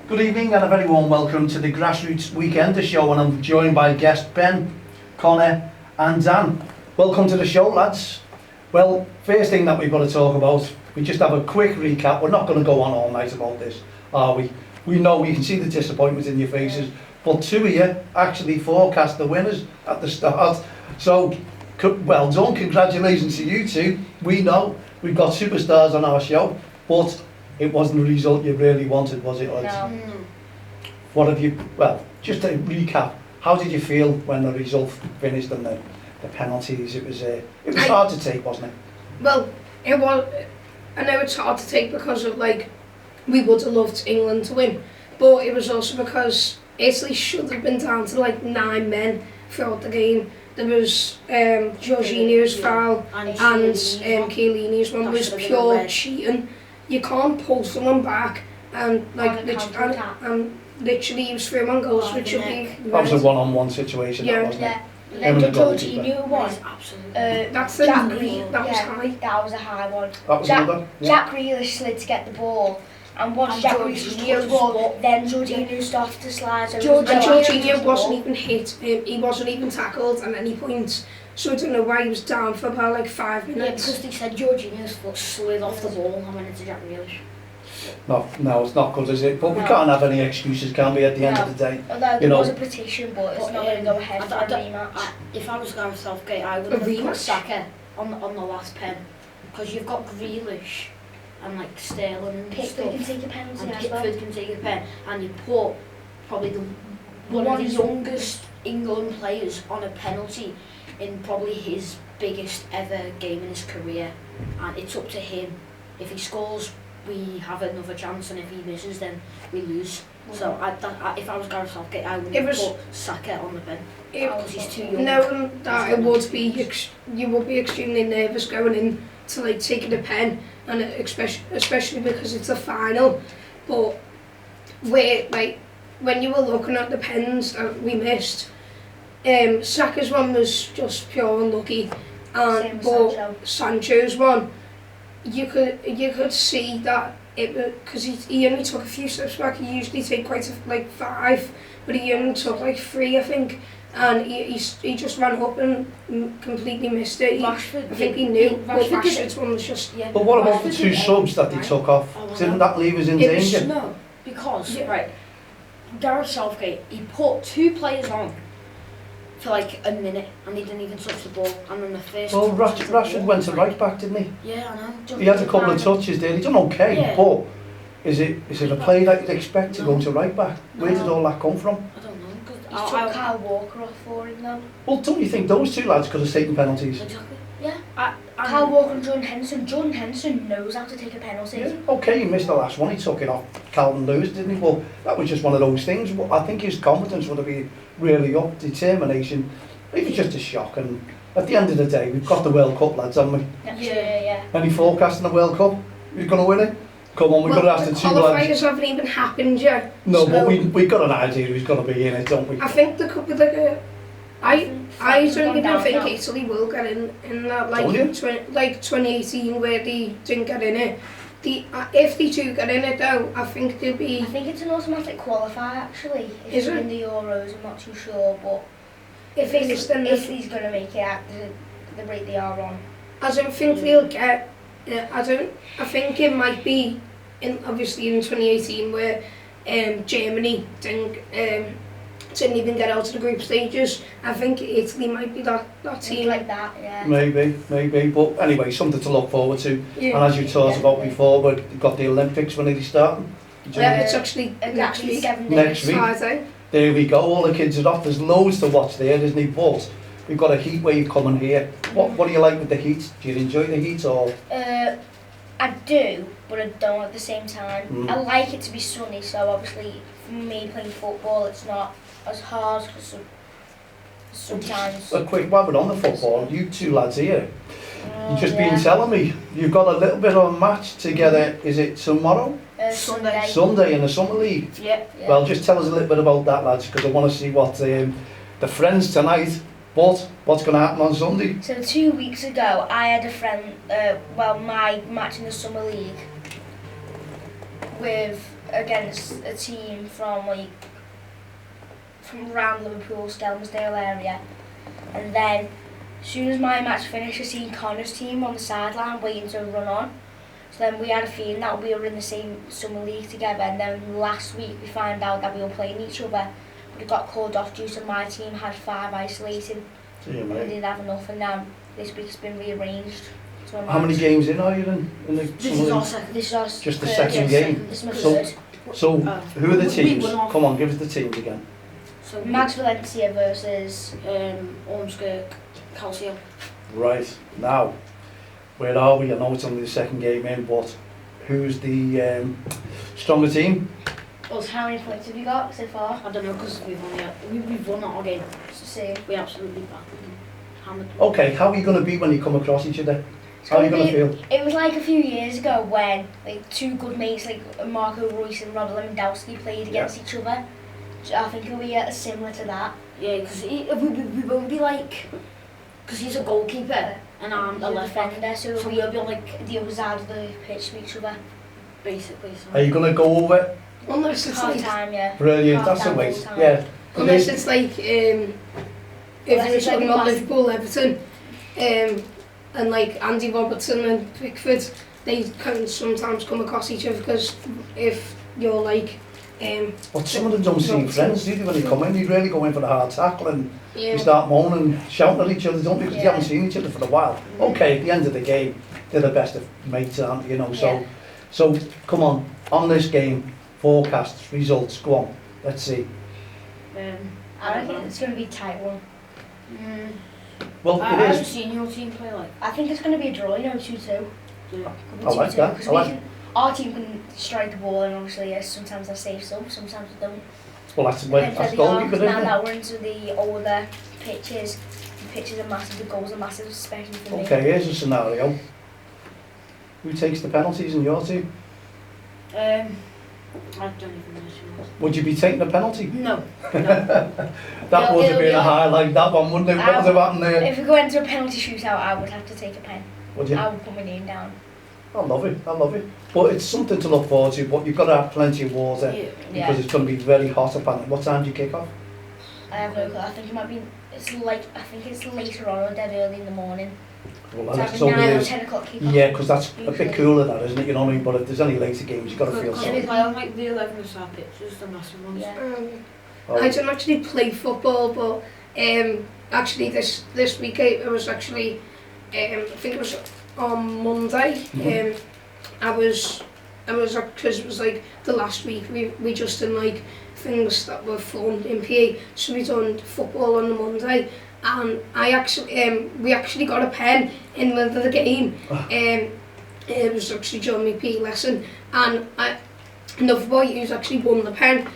Good evening and a very warm welcome to the Grassroots Weekender show, and I'm joined by guests Ben, Connor and Dan. Welcome to the show, lads. Well, first thing that we've got to talk about, we just have a quick recap. We're not going to go on all night about this, are we? We know, we can see the disappointment in your faces, but two of you actually forecast the winners at the start. So, well done, congratulations to you two. We know we've got superstars on our show, but it wasn't the result you really wanted, was it, lads? No. What have you, well, just to recap, how did you feel when the result finished and the penalties? It was hard to take, wasn't it? Well, it was. I know it's hard to take because of, like, we would have loved England to win, but it was also because Italy should have been down to like 9 men throughout the game. There was Jorginho's foul and Chiellini's one was pure cheating. You can't pull someone back and like literally use 3 on goals, which should be. That was a one-on-one situation, yeah, wasn't it? Then the Jorginho one, that's the Jack Grealish, that was high. That was a high one. That was another? Yeah. Jack Grealish slid to get the ball, and once Jack Grealish got the ball, then Jorginho started to slide. Jorginho wasn't even hit, he wasn't even tackled at any point. So I don't know why he was down for about like 5 minutes. Yeah, because they said Jorginho's foot slid off the ball and went into Jack Grealish. No, it's not good, is it? But we can't have any excuses, can we, at the end of the day? Although there was a petition, but it's not going to go ahead for a rematch. If I was going Southgate, I would have put Saka on the last pen. Because you've got Grealish and like Sterling and Pickford can take a penalty and as well. Pickford can take a pen. And you put probably one of the youngest England players on a penalty in probably his biggest ever game in his career. And it's up to him. If he scores, we have another chance, and if he misses, then we lose. So if I was Gareth Southgate, I would put Saka on the bench because he's too young. No, that it would be. You would be extremely nervous going in to like taking a pen, and especially because it's a final. But when you were looking at the pens that we missed, Saka's one was just pure unlucky, and Sancho's one. You could see that it because he only took a few steps back. He usually take quite like 5, but he only took like 3, I think, and he just ran up and completely missed it. I think he knew. But Rashford's one was just. Yeah. But what about the 2 subs that they took off? Didn't that leave us in danger? No, because right, Gareth Southgate, he put 2 players on for like a minute and he didn't even touch the ball, and then the first. Well, Rashford went to right back, didn't he? Yeah, I know. He had a couple of touches there. He done okay, but is it a play that you'd expect to go to right back? Where did all that come from? I don't know. He took Kyle Walker off for him though. Well, don't you think those 2 lads could have taken penalties? Exactly. Yeah. Kyle Walker and Jordan Henderson. Jordan Henderson knows how to take a penalty. Yeah. Okay, he missed the last one. He took it off Calvin Lewis, didn't he? Well, that was just one of those things. I think his confidence would have been really up, determination. It was just a shock, and at the end of the day, we've got the World Cup, lads, haven't we? Yeah. Any forecast in the World Cup? Who's going to win it? Come on, we've got to ask the 2 lads. The qualifiers haven't even happened yet. No, so but we've got an idea who's going to be in it, don't we? I think there could be like a. I don't even think Italy will get in that like 2018 where they didn't get in it. If they do get in it though, I think they'll be. I think it's an automatic qualifier actually. If Is they're it? in the Euros, I'm not too sure, but if Italy's going to make it at the rate they are on. I don't think they'll get. I think it might be obviously in 2018 where Germany didn't even get out of the group stages. I think Italy might be that team. Like that, yeah. Maybe. But anyway, something to look forward to. Yeah. And as you talked about before, we've got the Olympics. When are they starting? Yeah, it's actually next week. 7 days. Next week. Friday. There we go. All the kids are off. There's loads to watch there, isn't there? But we've got a heat wave coming here. What do you like with the heat? Do you enjoy the heat or? I do, but I don't at the same time. I like it to be sunny, so obviously for me playing football, it's not as hard because sometimes. A quick one on the football. You 2 lads here. You've just been telling me you've got a little bit of a match together. Is it tomorrow? Sunday. Sunday in the Summer League. Yeah. Well, just tell us a little bit about that, lads, because I want to see what the friends tonight. But what's going to happen on Sunday? So 2 weeks ago, I had a friend. My match in the Summer League with against a team from around Liverpool, Skelmersdale area, and then as soon as my match finished, I seen Connor's team on the sideline waiting to run on. So then we had a feeling that we were in the same summer league together, and then last week we found out that we were playing each other, but it got called off due to my team had 5 isolated. Yeah, We didn't have enough, and now this week's been rearranged. How many games in are you in the This is our second. This is our Just the third, second yes, game? This is my So- third. So, who are the We teams? won off. Come on, give us the teams again. So Max Valencia versus Ormskirk, Calcio. Right, now, where are we? I know it's only the second game in, but who's the stronger team? How many points have you got so far? I don't know because we've won our game. See. We absolutely hammered them. Okay, how are you going to be when you come across each other? How are you going to feel? It was like a few years ago when like 2 good mates like Marco Reus and Robert Lewandowski played against each other. So I think it'll be similar to that. Yeah, because we won't be like, because he's a goalkeeper and I'm a left back, defender, so so we'll we'll be like the other side of the pitch to each other. basically. So. Are you going to go over? Unless it's Half like, time, yeah. Brilliant, Half that's the time, way. full time. Yeah. unless it's like, if Unless you're it's like talking about massive- Liverpool, Everton, and like Andy Robertson and Pickford, they can sometimes come across each other because if you're like, But some of them don't seem friends, do they, when they come in? They really go in for the hard tackle and yeah, you start moaning, shouting at each other, don't they? Because you Yeah. haven't seen each other for a while. Okay, at the end of the game, they're the best of mates, aren't they? You know, Yeah. so come on this game, forecasts, results, go on, let's see. I reckon it's going to be a tight one. Well, I it haven't is. seen your team play like. I think it's going to be a draw, 2-2. Yeah. I like that, Because I like- our team can strike the ball, and obviously sometimes they're safe some, sometimes they don't. Well, that's Depends that's where goalkeeper, they are. Now isn't it? that we're into the older pitches, the pitches are massive, the goals are massive, especially for me. Okay, here's a scenario. Who takes the penalties in your team? I don't even know. Would you be taking a penalty? No, no. That It'll- would have it'll been be a highlight, that one, wouldn't it? What would have happened there? If we go into a penalty shootout, I would have to take a pen. Would you? I would put my name down. I love it, I love it. But it's something to look forward to, but you've got to have plenty of water Yeah. Yeah. because it's going to be very hot apparently. What time do you kick off? I have no clue. I think it might be. It's like I think it's later on or dead early in the morning. Well, It's that's either only 9 or is. 10 o'clock kickoff. Yeah, because that's a Usually. bit cooler, that, isn't it? You know what I mean? But if there's any later games, you've got to feel Because something. we play on like the 11-side pitches, the massive ones. Yeah. Oh, I don't actually play football, but actually this week I was actually, I think it was on Monday. Mhm. I was because it was like the last week we just done like things that were fun in PE, so we done football on the Monday, and we actually got a pen in the middle of the game. It was actually during my PE lesson, and another boy who's actually won the pen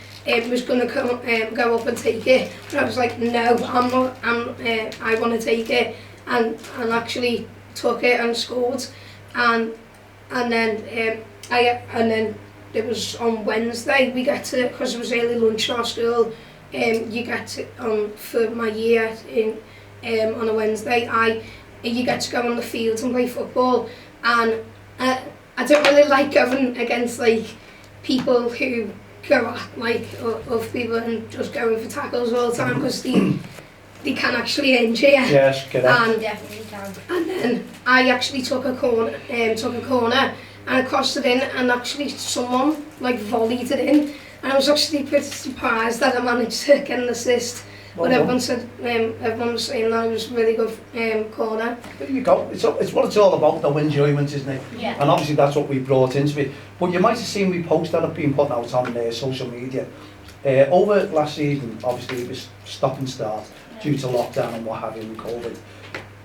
was going to go up and take it, but I was like, no, I'm not. I want to take it, and actually took it and scored, and then it was on Wednesday. We get to, because it was early lunch in our school. You get to for my year in on a Wednesday. You get to go on the field and play football, and I don't really like going against like people who go at like other people and just going for tackles all the time because they can actually injure you. yes, get out. You definitely can. And then I actually took a corner and I crossed it in, and actually someone like volleyed it in, and I was actually pretty surprised that I managed to get an assist. Well But done. everyone was saying that it was a really good corner. There you go. It's what it's all about, though, enjoyment, isn't it? Yeah. And obviously that's what we brought into it. But you might have seen we posts that have been put out on social media. Over last season, obviously it was stop and start due to lockdown and what have you and COVID.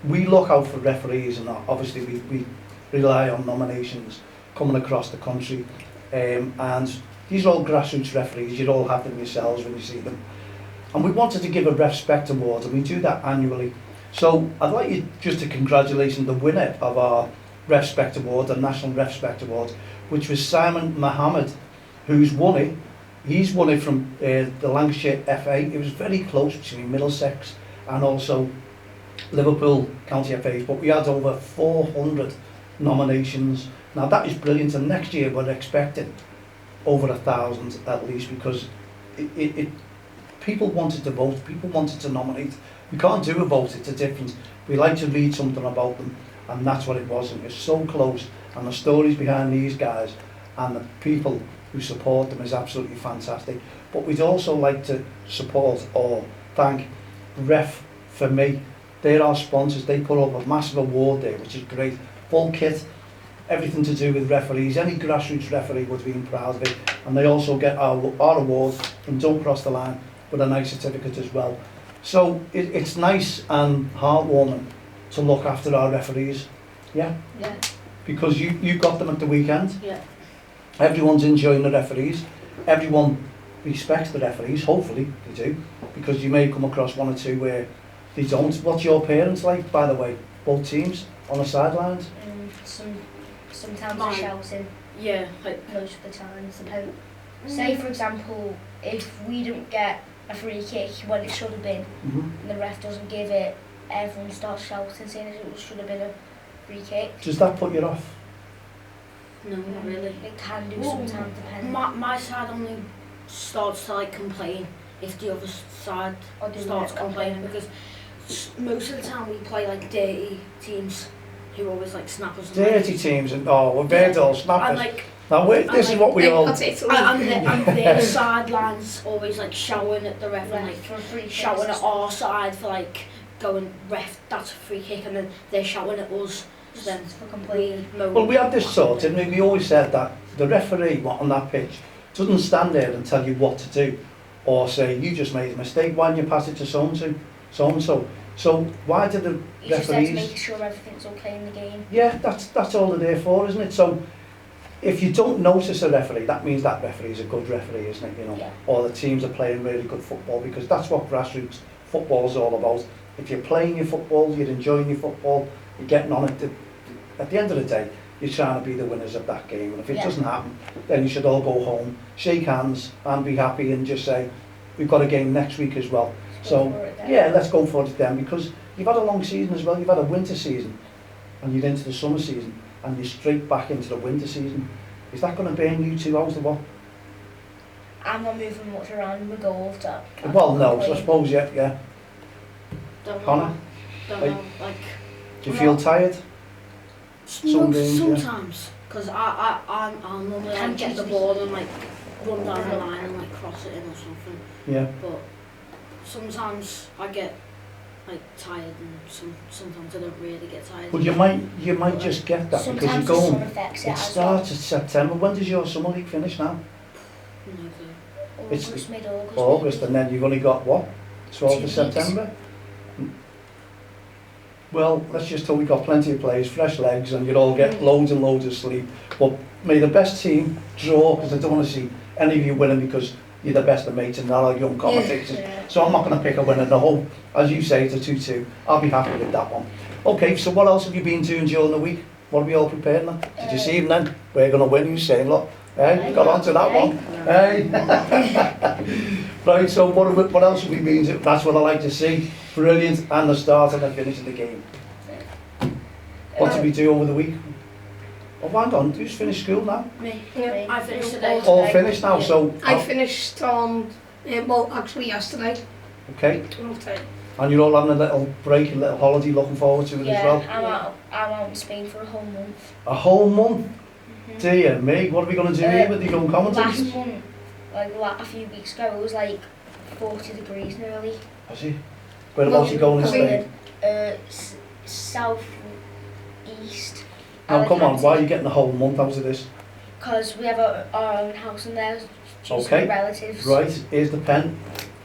We look out for referees, and obviously we rely on nominations coming across the country. And these are all grassroots referees. You'd all have them yourselves when you see them. And we wanted to give a Respect Award, and we do that annually. So I'd like you just to congratulate the winner of our Respect Award, the National Respect Award, which was Simon Mohammed, who's won it. He's won it from the Lancashire FA. It was very close between Middlesex and also Liverpool County FA, but we had over 400 nominations. Now that is brilliant, and next year we're expecting over 1,000 at least, because people wanted to vote, people wanted to nominate. We can't do a vote, it's a difference. We like to read something about them, and that's what it was. And it's so close, and the stories behind these guys and the people who support them is absolutely fantastic. But we'd also like to support or thank Ref for Me. They're our sponsors. They put up a massive award there, which is great. Full kit, everything to do with referees. Any grassroots referee would be proud of it. And they also get our award from Don't Cross the Line with a nice certificate as well. So it's nice and heartwarming to look after our referees. Yeah? Yeah. Because you got them at the weekend. Yeah. Everyone's enjoying the referees. Everyone respects the referees, hopefully they do. Because you may come across one or two where they don't. What's your parents like, by the way? Both teams on the sidelines? Sometimes they're shouting. Yeah. Like, Most of the time, it's depends. Say for example, if we don't get a free kick when it should have been, and the ref doesn't give it, everyone starts shouting saying it should have been a free kick. Does that put you off? no, not really. It can do sometimes, depending. My side only starts to like complain if the other side Or do starts it, complaining, okay. because most of the time we play like dirty teams who always like snap us. Dirty teams and we're bad all And snappers. like, Now this is what we all. That's Italy. and their sidelines always like shouting at the ref and like for a free kick. shouting at our side for like going, ref, that's a free kick, and then they're shouting at us. So then for complaining. Well, we had this sort, didn't we? We always said that the referee on that pitch doesn't stand there and tell you what to do, or say you just made a mistake. Why didn't you pass it to so and so? So why did the You just have to referees? make sure everything's okay in the game. Yeah, that's all they're there for, isn't it? So if you don't notice a referee, that means that referee is a good referee, isn't it? You know, Yeah. or the teams are playing really good football, because that's what grassroots football is all about. If you're playing your football, you're enjoying your football, you're getting on it. At the end of the day, you're trying to be the winners of that game. And if it Yeah. doesn't happen, then you should all go home, shake hands, and be happy, and just say, we've got a game next week as well. Let's So go for it then. yeah, let's go for it then, because you've had a long season as well. You've had a winter season, and you're into the summer season, and you're straight back into the winter season. Is that going to burn you two out of what? I'm not moving much around with goals. Well, no, so I suppose, yeah. don't Connor? know. Don't Like- know. Like, Do you feel tired? Some games, yeah. sometimes, because I'll normally like, get the ball and like run down the line and like cross it in or something. Yeah. But sometimes I get like tired, and sometimes I don't really get tired. But you might just get that because Sometimes you're the sun going. affects it It as well. starts at September. When does your summer league finish now? No clue. It's August, mid-August. August, maybe. and then you've only got what? 12th 2 of weeks. September? Well, let's just hope we've got plenty of players, fresh legs, and you'll all get loads and loads of sleep. But may the best team draw, because I don't want to see any of you winning because you're the best of mates and not all young commentators. Yeah. So I'm not going to pick a winner. The whole, as you say, it's a 2-2. I'll be happy with that one. Okay, so what else have you been doing during the week? What are we all prepared now? Did you see him then? We're going to win, you saying, look. Hey, got on to that one. Hey. Right, so what else have we been doing? That's what I like to see. Brilliant. And the start and the finish of the game. What did we do over the week? Oh, hang on, who's finished school now? Me. Yeah. I finished today. All finished now, so... I finished on, well, actually yesterday. Okay, Okay. and you're all having a little break, a little holiday, looking forward to it Yeah, as well? I'm out in Spain for a whole month. A whole month? Mhm. Dear me, what are we going to do here with the young commentators? Last month, like a few weeks ago, it was like 40 degrees nearly. Has he? Whereabouts you going in Spain? South east. Now come on, why are you getting a whole month out of this? Because we have our own house in there. Due to Okay. my relatives. Right, here's the pen.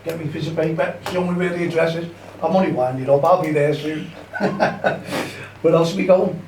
Get me a piece of paper, show me where the address is. I'm only winding up, I'll be there soon. Where else are we going?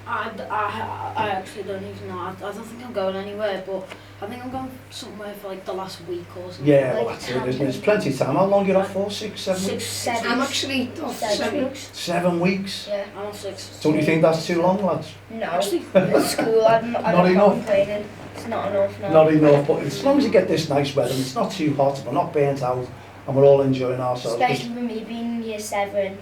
I actually don't even know. I don't think I'm going anywhere, but I think I'm going somewhere for like the last week or something. Yeah, Like well, that's it, isn't it? There's plenty of time. How long are you off for? 6, 7 weeks? 7. I'm actually off 7 weeks. 7 weeks? Yeah. I'm on 6. Don't you think that's too long, lads? No. Actually, At school, I'm Not not enough. complaining. It's not enough now. Not enough, but as long as you get this nice weather, and it's not too hot, we're not burnt out, and we're all enjoying ourselves. Especially with me being in year 7,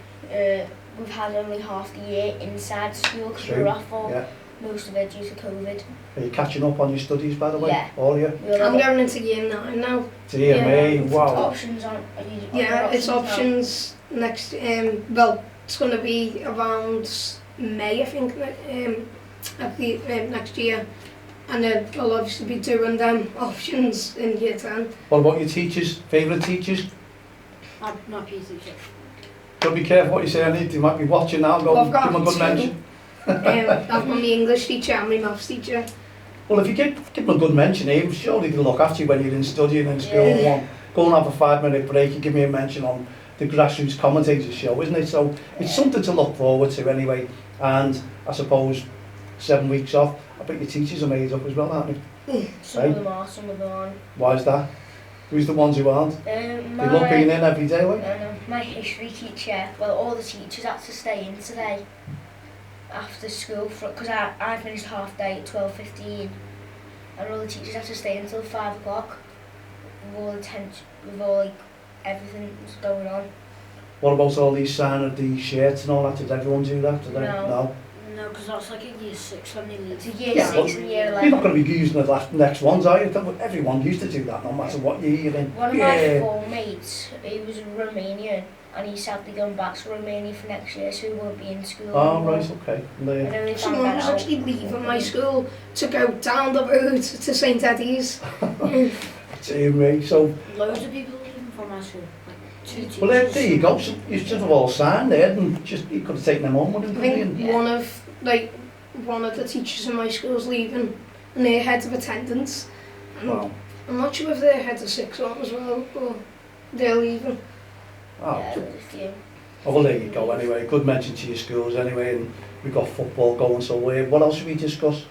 we've had only half the year inside school because we True. were off for Yeah. most of it due to COVID. Are you catching up on your studies, by the way? Yeah. All you? I'm going into year 9 now. Dear me, It's wow. options on. Yeah, it's options next. Well, it's going to be around May, I think, at the next year, and then I'll obviously be doing them options in year 10. What about your teachers? Favourite teachers? I'm not a teacher. Don't be careful what you say, Annie. You might be watching now. Go Well, give I've them a got good two. mention. I've got my English teacher and my maths teacher. Well, if you give them a good mention, Abe, surely they'll look after you when you're in studying in school. Yeah. Go and have a 5-minute break and give me a mention on the Grassroots Commentators show, isn't it? So it's something to look forward to anyway. And I suppose 7 weeks off, I bet your teachers are made up as well, aren't they? Some of them are, some of them aren't. Why is that? Who's the ones who aren't? They love being in every day, like? My history teacher, well, all the teachers had to stay in today after school because I finished half day at 12:15, and all the teachers had to stay until 5 o'clock with all the with all like everything was going on. What about all these signing of these shirts and all that? Did everyone do that? Did they? No. No, because that's like in year 6 when they leave. It's a year Yeah, 6 and year You're 11. not going to be using the next ones, are you? Everyone used to do that, no matter what year you're in. One of my former mates, he was Romanian, and he's sadly going back to Romania for next year, so he won't be in school Oh, anymore. right, okay. And then we found Someone that was out. actually leaving my school to go down the road to St Eddie's. Dear me. So, Loads of people leaving from my school. Like 2 teachers. well, there you go. So you should have all signed there, and you could have taken them on, wouldn't I you? think one of the teachers in my school's leaving, and they're head of attendance. And Wow. I'm not sure if they're head of 6 on as well, but they're leaving. Oh, Yeah, there's a few. oh, well, there you go. Anyway, good mention to your schools anyway, and we've got football going. So, what else should we discuss?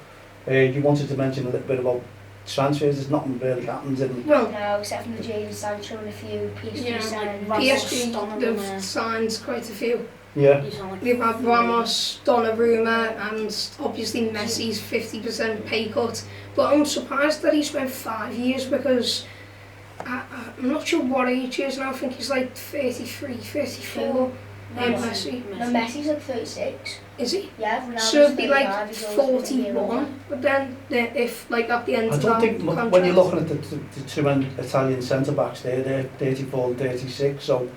You wanted to mention a little bit about transfers. There's nothing really happened, and Well, No, except from the Jadon Sancho and a few PSG Yeah, signings. PSG, Donnarumma. they've signed quite a few. yeah. You sound like We've had Ramos, Donnarumma, and obviously Messi's 50% pay cut. But I'm surprised that he spent 5 years because I'm not sure what age he is now. I think he's like 33, 34. Messi. No, Messi's like 36. Is he? Yeah, Ronaldo's So it'd be 35, like he's always been a year older. 41. But then if like at the end I of don't that think contract, when you're looking at the two Italian centre backs there, they're 34 and 36. So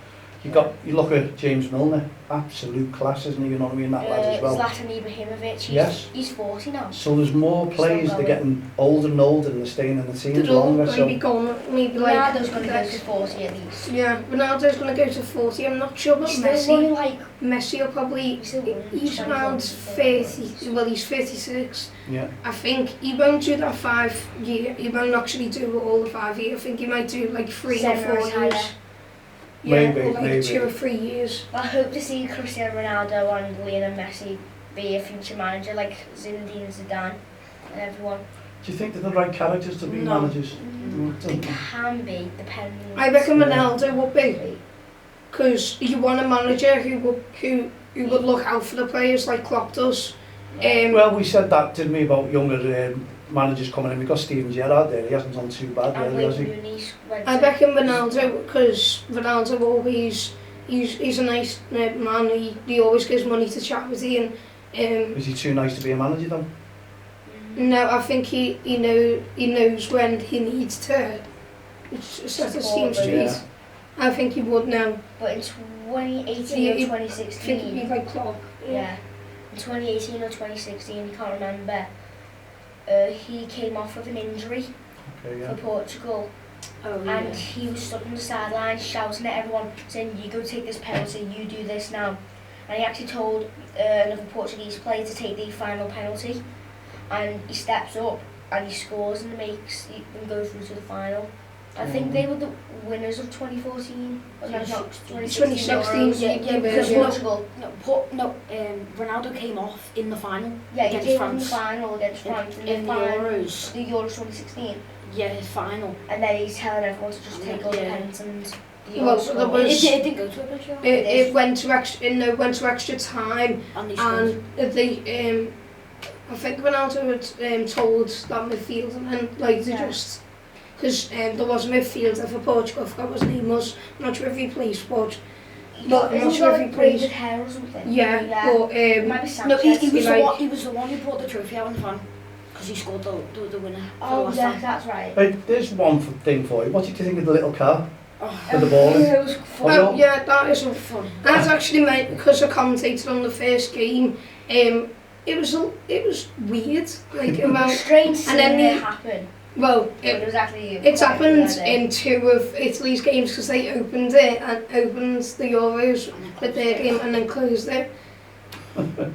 you look at James Milner, absolute class, isn't he? You know what I mean? That lad as well. Zlatan Ibrahimovic, Yes. he's 40 now. So there's more players. They're going. getting older and older, and they're staying in the teams they're all longer. going to So be going maybe like Ronaldo's going to go to 40 at least. yeah, Ronaldo's going to go to 40. I'm not sure about He's still Messi. running like, Messi will probably. he's still running He's 24, around 30. Well, he's 36. yeah. I think he won't do that 5 year. He won't actually do all the 5 year. I think he might do like 3 or 4 Semi-retire. years. Yeah, Maybe, or like maybe. 2 or 3 years. I hope to see Cristiano Ronaldo and Lionel Messi be a future manager like Zinedine Zidane and everyone. Do you think they're the right characters to be No. managers? They can be, depending. I reckon Yeah. Ronaldo would be, because you want a manager who would look out for the players like Klopp does. Well, we said that, didn't we, about younger managers coming in. We've got Steven Gerrard there. He hasn't done too bad, And really, has he? Wayne Rooney went I to- reckon Ronaldo, because Ronaldo always, he's a nice man, he always gives money to charity, and Is he too nice to be a manager, though? no, I think he knows when he needs to set his team Support, straight. yeah. I think he would now. But in 2018 He- or I think he'd 2016, be like Klopp. yeah, in 2018 or 2016, I can't remember, he came off with an injury Okay, for yeah. Portugal, Oh, and yeah. he was stuck on the sideline shouting at everyone, saying, "You go take this penalty, you do this now." And he actually told another Portuguese player to take the final penalty, and he steps up and he scores and makes them go through to the final. I think they were the winners of 2014. Or no, not 2016. 2016, Yeah, yeah, because yeah. Portugal. Ronaldo came off in the final. Yeah, he against came in the France. final against France In the Euros. the Euros 2016, Yeah, his final. and then he's telling everyone to just take all the Yeah. pens and the Well, Euros. there was- It didn't go to a big show. It went to extra time, And they scored. and they I think Ronaldo had told that midfield, and then like they Yeah. just, because there was a midfielder for Portugal, I forgot what his name was, I'm not sure if he plays, but Well, I'm not sure if he braided plays. hair or something. Yeah, but It might be Sanchez. No, he was Like- he was the one who brought the trophy out on the fan because he scored the winner. for the Oh, last yeah, time. that's right. Right, there's one thing for you. What did you think of the little car Oh, with the ball in? It was fun. Oh, Yeah, that is a fun. That's actually meant because I commentated on the first game. It was weird, like about. Strange and then seeing it the- happen. Well, But it was actually. it's quite happened good, in 2 of Italy's games because they opened it and opened the Euros with their game and then closed it.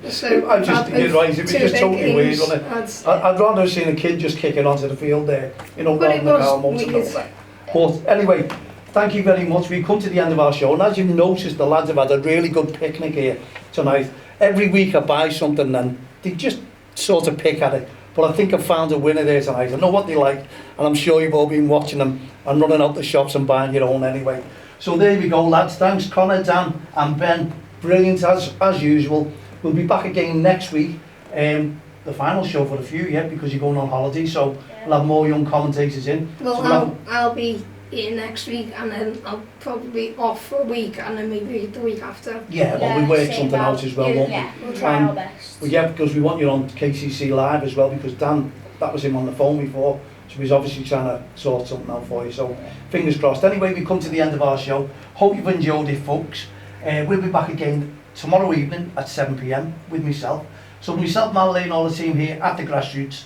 So I just, happened you're right, it was 2 just big totally weird, games. wasn't it? That's- I'd rather have seen a kid just kicking onto the field there, you know, But rather it than the car was motor. weird. But anyway, thank you very much. We've come to the end of our show, and as you've noticed, the lads have had a really good picnic here tonight. Every week I buy something and they just sort of pick at it. But I think I've found a winner there tonight. I know what they like, and I'm sure you've all been watching them and running out the shops and buying your own anyway. So there we go, lads. Thanks, Connor, Dan and Ben. Brilliant as usual. We'll be back again next week. The final show for a few, because you're going on holiday, so we'll have more young commentators in. Well, So we'll have- I'll be here next week and then I'll probably be off for a week and then maybe the week after. Yeah, well, we work something out as well, won't we? Yeah, we'll try our best. Well, yeah, because we want you on KCC Live as well, because Dan, that was him on the phone before, so he's obviously trying to sort something out for you, so fingers crossed. Anyway, we've come to the end of our show. Hope you've enjoyed it, folks. We'll be back again tomorrow evening at 7 p.m. with myself. So myself, Mallory and all the team here at the Grassroots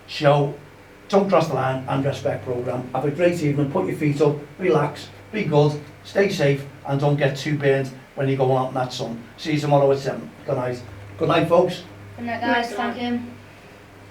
Show, Don't Cross the Line and Respect programme. Have a great evening, put your feet up, relax, be good, stay safe and don't get too burned when you're going out in that sun. See you tomorrow at 7. Good night. Good night, folks. Good night, guys. Thank you.